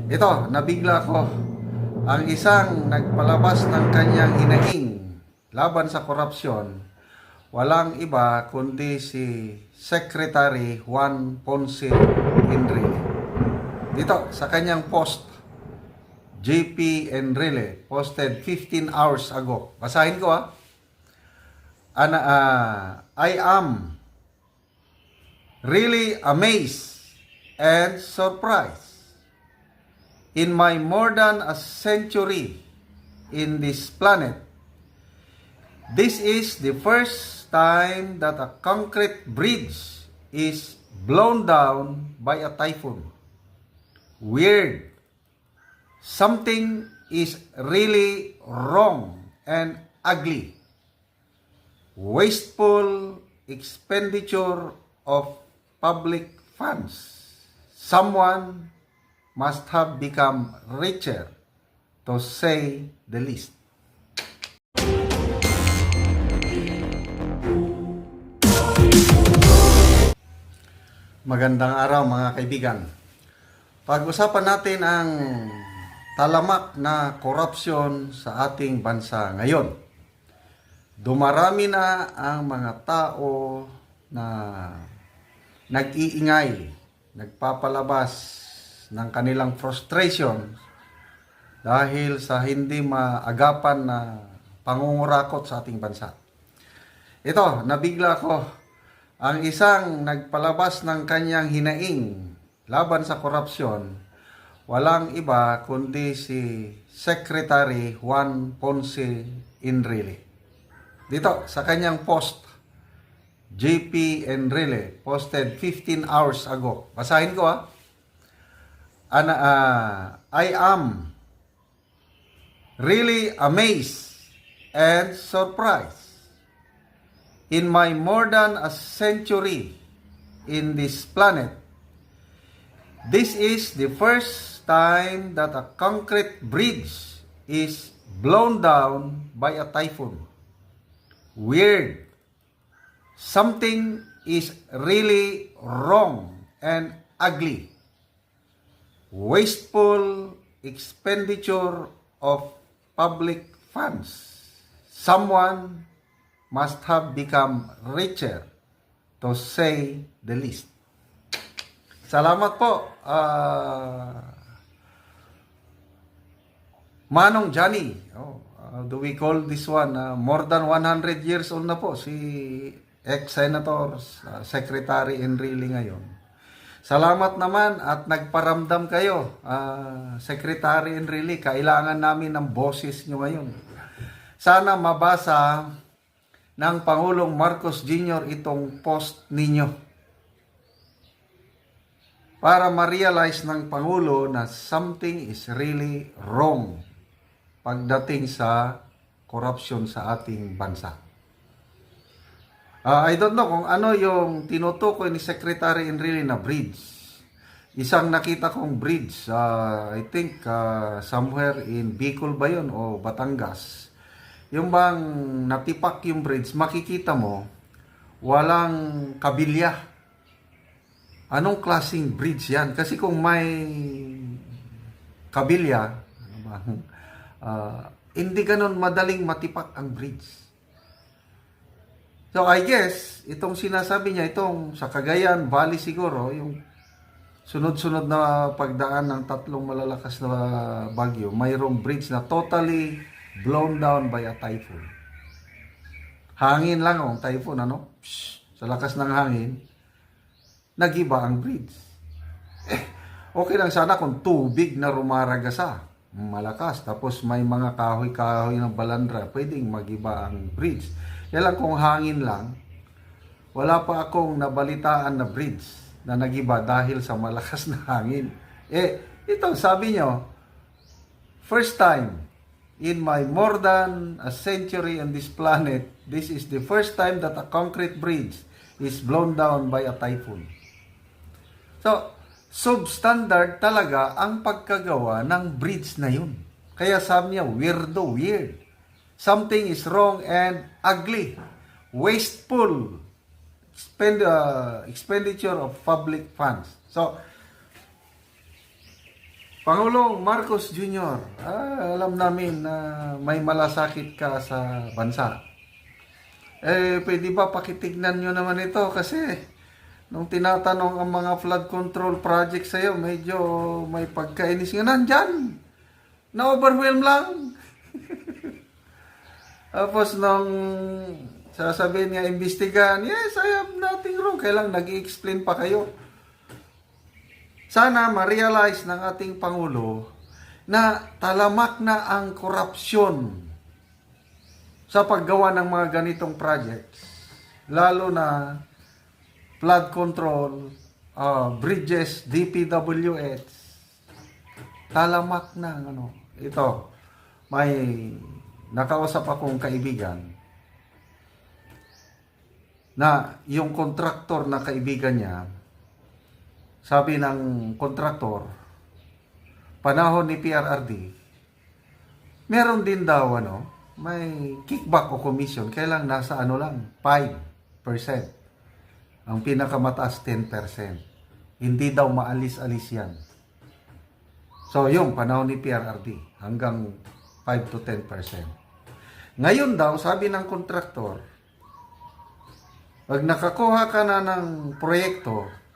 Ito, nabigla ko. Ang isang nagpalabas ng kanyang hinaing laban sa korupsyon, walang iba kundi si Secretary Juan Ponce Enrile. Dito, sa kanyang post, JP Enrile, posted 15 hours ago. Basahin ko I am really amazed and surprised. In my more than a century in this planet, this is the first time that a concrete bridge is blown down by a typhoon. Weird. Something is really wrong and ugly. Wasteful expenditure of public funds. Someone must have become richer, to say the least. Magandang araw mga kaibigan. Pag-usapan natin ang talamak na korupsyon sa ating bansa ngayon. Dumarami na ang mga tao na nag-iingay, nagpapalabas ng kanilang frustration dahil sa hindi maagapan na pangungurakot sa ating bansa. Ito, nabigla ko. Ang isang nagpalabas ng kanyang hinaing laban sa korupsyon, walang iba kundi si Secretary Juan Ponce Enrile. Dito, sa kanyang post, JP Enrile, posted 15 hours ago. Basahin ko I am really amazed and surprised. In my more than a century in this planet, this is the first time that a concrete bridge is blown down by a typhoon. Weird. Something is really wrong and ugly. Wasteful expenditure of public funds. Someone must have become richer, to say the least. Salamat po, Manong Johnny. Do we call this one? More than 100 years old na po si ex-senator, Secretary Enrile ngayon. Salamat naman at nagparamdam kayo, Secretary Enrile. Kailangan namin ng boses nyo ngayon. Sana mabasa ng Pangulong Marcos Jr. itong post ninyo para ma-realize ng Pangulo na something is really wrong pagdating sa korupsyon sa ating bansa. I don't know kung ano yung tinutukoy ni Secretary Enrile na bridge. Isang nakita kong bridge, I think somewhere in Bicol ba yun o Batangas. Yung bang natipak yung bridge, makikita mo, walang kabilya. Anong klaseng bridge yan? Kasi kung may kabilya, hindi ganun madaling matipak ang bridge. So I guess, itong sinasabi niya, itong sa Cagayan Valley siguro, yung sunod-sunod na pagdaan ng tatlong malalakas na bagyo, mayroong bridge na totally blown down by a typhoon. Hangin lang typhoon, sa lakas ng hangin, nagiba ang bridge. Okay lang sana kung tubig na rumaragasa, malakas, tapos may mga kahoy-kahoy ng balandra, pwedeng magiba ang bridge. Kaya lang kung hangin lang, wala pa akong nabalitaan na bridge na nagiba dahil sa malakas na hangin. Ito, sabi nyo, first time in my more than a century on this planet, this is the first time that a concrete bridge is blown down by a typhoon. So, substandard talaga ang pagkagawa ng bridge na yun. Kaya sabi niya, weird. Something is wrong and ugly. Wasteful expenditure of public funds. So, Pangulong Marcos Jr., alam namin na may malasakit ka sa bansa. Pwede ba pakitignan nyo naman ito? Kasi nung tinatanong ang mga flood control project sa'yo, medyo may pagkainis nga nandyan. Na-overwhelm lang. Tapos nung sasabihin nga imbestigahan, yes, I have nothing wrong. Kailang nag-i-explain pa kayo. Sana ma-realize ng ating Pangulo na talamak na ang korupsyon sa paggawa ng mga ganitong projects. Lalo na flood control, bridges, DPWH. Talamak na. Ito, may nakausap akong kaibigan na yung kontraktor na kaibigan niya, sabi ng kontraktor, panahon ni PRRD, meron din daw may kickback o commission, kailang nasa lang, 5%. Ang pinakamataas 10%. Hindi daw maalis-alis yan. So yung panahon ni PRRD, hanggang 5 to 10%. Ngayon daw, sabi ng kontraktor, pag nakakuha ka na ng proyekto,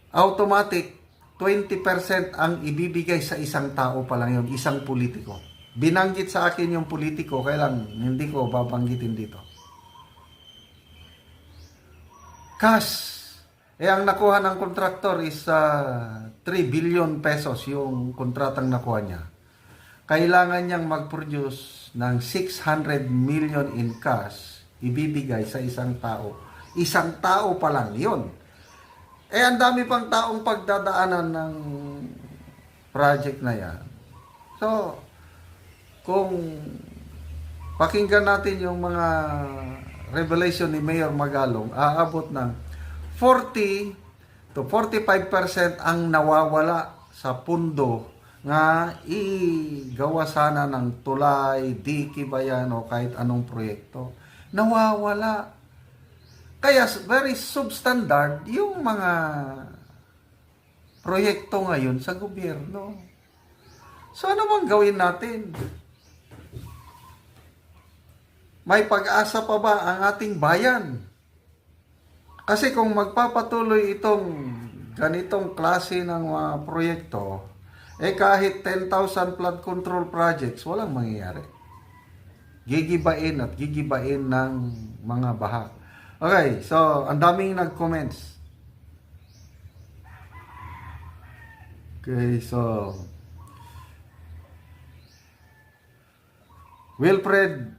automatic 20% ang ibibigay sa isang tao pa lang yun, isang politiko. Binanggit sa akin yung politiko, kailang hindi ko babanggitin dito. Cash. Ang nakuha ng kontraktor is 3 billion pesos yung kontratang nakuha niya. Kailangan niyang mag-produce ng 600 million in cash, ibibigay sa isang tao. Isang tao pa lang yun. Ang dami pang taong pagdadaanan ng project na yan. So, kung pakinggan natin yung mga revelation ni Mayor Magalong, aabot ng 40 to 45% ang nawawala sa pundo nga igawa sana ng tulay, diki ba yan, o kahit anong proyekto. Nawawala. Kaya very substandard yung mga proyekto ngayon sa gobyerno. So ano bang gawin natin? May pag-asa pa ba ang ating bayan? Kasi kung magpapatuloy itong ganitong klase ng mga proyekto, kahit 10,000 flood control projects, walang mangyayari. Gigibain at gigibain ng mga baha. Okay, so ang daming nag-comments. Okay, so Wilfred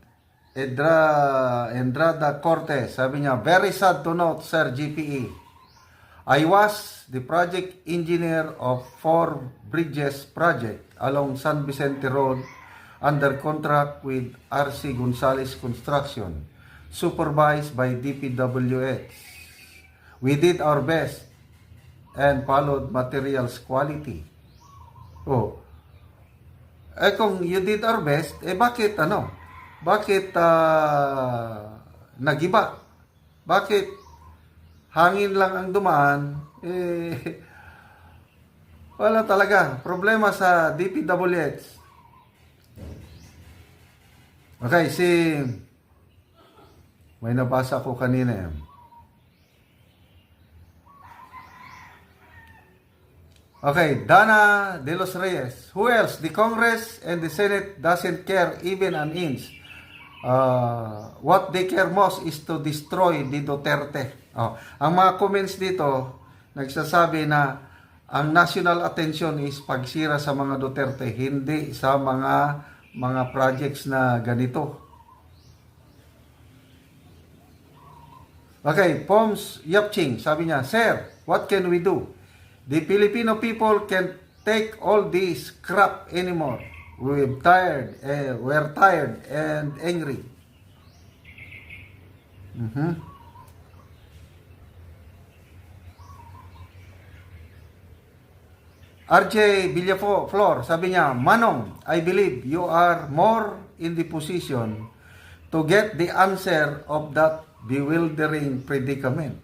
Endrada Cortez, sabi niya, very sad to note, Sir GPE. I was the project engineer of 4 bridges project along San Vicente Road under contract with RC Gonzalez Construction, supervised by DPWH. We did our best and followed materials quality. Kung you did our best, bakit nagiba? Bakit hangin lang ang dumaan? Wala talaga. Problema sa DPWH. Okay, may nabasa ko kanina. Okay, Dana De Los Reyes. Who else? The Congress and the Senate doesn't care even an inch. What they care most is to destroy the Duterte. Ang mga comments dito, nagsasabi na ang national attention is pagsira sa mga Duterte, hindi sa mga projects na ganito. Okay, Poms Yapching, sabi niya, Sir, what can we do? The Filipino people can't take all this crap anymore. We're tired and angry. RJ Villaflor, sabi niya, Manong, I believe you are more in the position to get the answer of that bewildering predicament.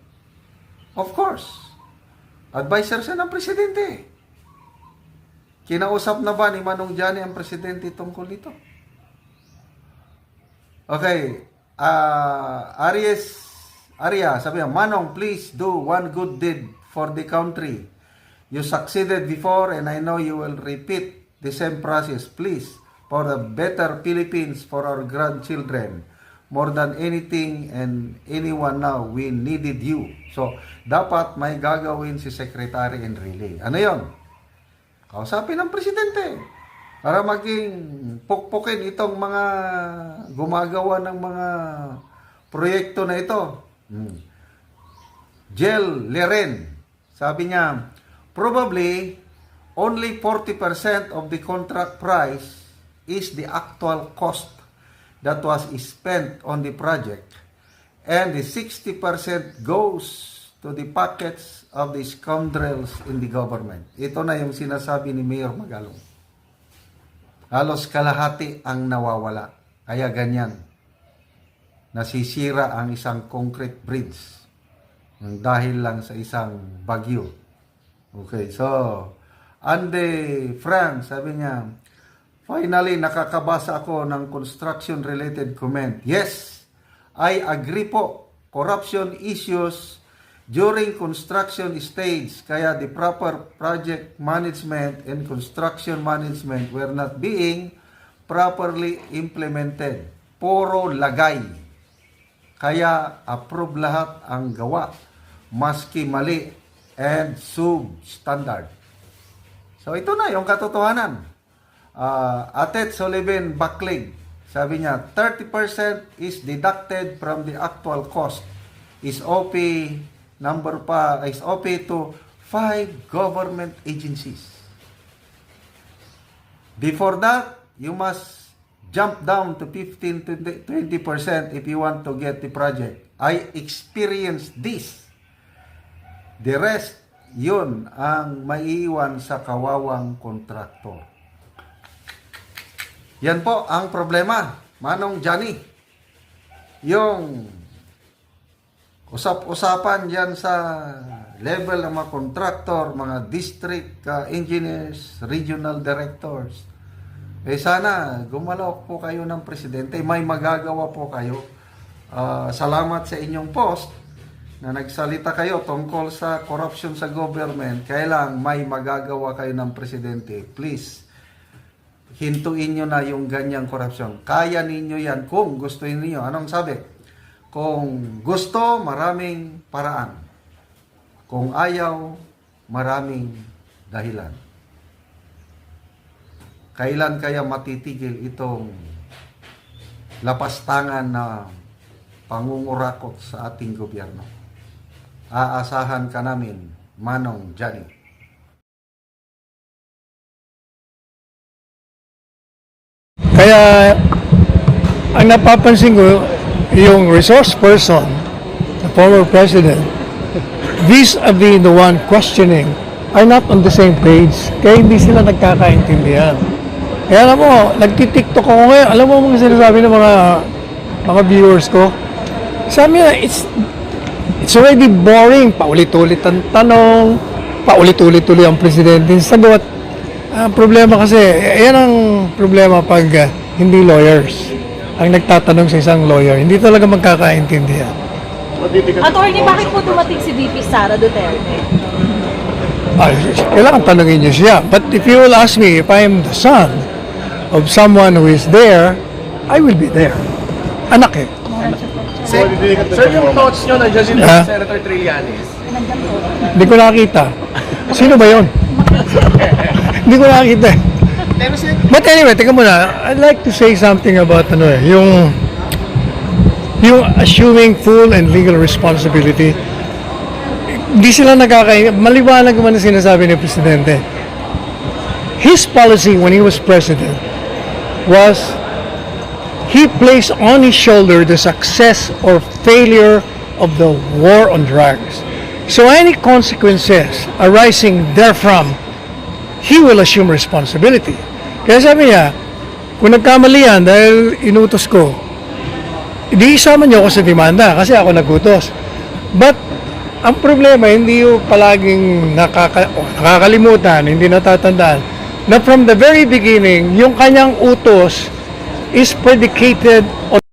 Of course. Advisor siya ng presidente. Kinausap na ba ni Manong Johnny ang presidente tungkol nito? Okay. Arya, sabi niya, Manong, please do one good deed for the country. You succeeded before and I know you will repeat the same process. Please, for the better Philippines, for our grandchildren. More than anything and anyone now, we needed you. So, dapat may gagawin si Secretary Enrile. Ano yon? Kausapin ng presidente para maging pukpukin itong mga gumagawa ng mga proyekto na ito. Jel Leren, sabi niya, probably only 40% of the contract price is the actual cost that was spent on the project, and the 60% goes to the pockets of the scoundrels in the government. Ito na yung sinasabi ni Mayor Magalong. Halos kalahati ang nawawala. Kaya ganyan. Nasisira ang isang concrete bridge dahil lang sa isang bagyo. Okay, so Ande Frank, sabi niya, finally nakakabasa ako ng construction-related comment. Yes, I agree po. Corruption issues during construction stage, kaya the proper project management and construction management were not being properly implemented. Puro lagay. Kaya approve lahat ang gawa, maski mali and substandard. So ito na yung katotohanan. Atet Sullivan Baklig, sabi niya, 30% is deducted from the actual cost. Is OP to 5 government agencies. Before that, you must jump down to 15 to 20% if you want to get the project. I experienced this. The rest, yun ang maiiwan sa kawawang kontraktor. Yan po ang problema, Manong Johnny. Yung usap-usapan dyan sa level ng mga contractor, mga district engineers, regional directors. Sana gumalaw po kayo ng presidente. May magagawa po kayo. Salamat sa inyong post na nagsalita kayo tungkol sa corruption sa government. Kailang may magagawa kayo ng presidente. Please, hintuin nyo na yung ganyang corruption. Kaya ninyo yan kung gusto niyo. Anong sabi? Kung gusto, maraming paraan. Kung ayaw, maraming dahilan. Kailan kaya matitigil itong lapastangan na pangungurakot sa ating gobyerno? Aasahan ka namin, Manong Johnny. Kaya, ang napapansin ko, yung resource person, the former president, vis-a-vis the one questioning, are not on the same page. Kaya hindi sila nagkakaintindihan. Kaya alam mo, nagtitiktok ako ngayon. Alam mo mga sinasabi ng mga viewers ko? Sabi niya, it's already boring. Paulit-ulit ang tanong, paulit-ulit-ulit ang presidente sagot. Ang problema kasi, yan ang problema pag hindi lawyers ang nagtatanong sa isang lawyer. Hindi talaga magkakaintindihan. Attorney, bakit po dumating si VP Sara Duterte? Kailangan tanongin niyo siya. But if you will ask me if I am the son of someone who is there, I will be there. Anak eh. Sir, yung thoughts nyo nandiyan si Senator Trillanes. Hindi ko nakita. Sino ba yun? Hindi ko nakita eh. But anyway, teka muna. I'd like to say something about yung assuming full and legal responsibility. Hindi sila maliwanag naman na sinasabi ni Presidente. His policy when he was president was he placed on his shoulder the success or failure of the war on drugs. So any consequences arising therefrom, he will assume responsibility. Kaya sabi niya, kung nagkamali yan dahil inutos ko, hindi isama niyo ako sa demanda kasi ako nagutos. But ang problema, hindi yung palaging nakakalimutan, hindi natatandaan. na from the very beginning, yung kanyang utos is predicated on